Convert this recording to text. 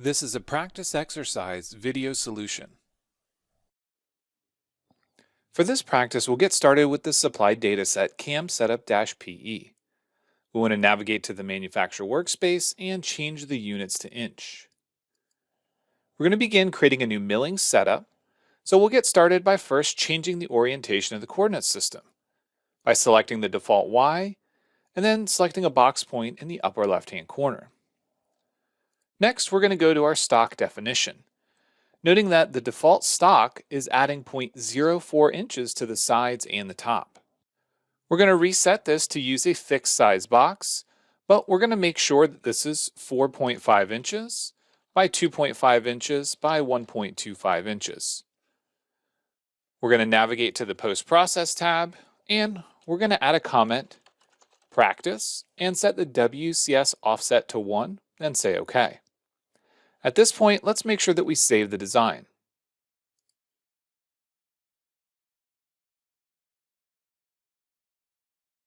This is a practice exercise video solution. For this practice, we'll get started with the supplied dataset CAM setup-PE. We want to navigate to the manufacturer workspace and change the units to inch. We're going to begin creating a new milling setup, so we'll get started by first changing the orientation of the coordinate system by selecting the default Y and then selecting a box point in the upper left-hand corner. Next, we're going to go to our stock definition, noting that the default stock is adding 0.04 inches to the sides and the top. We're going to reset this to use a fixed size box, but we're going to make sure that this is 4.5 inches by 2.5 inches by 1.25 inches. We're going to navigate to the Post-Process tab, and we're going to add a comment, Practice, and set the WCS offset to 1, and say OK. At this point, let's make sure that we save the design.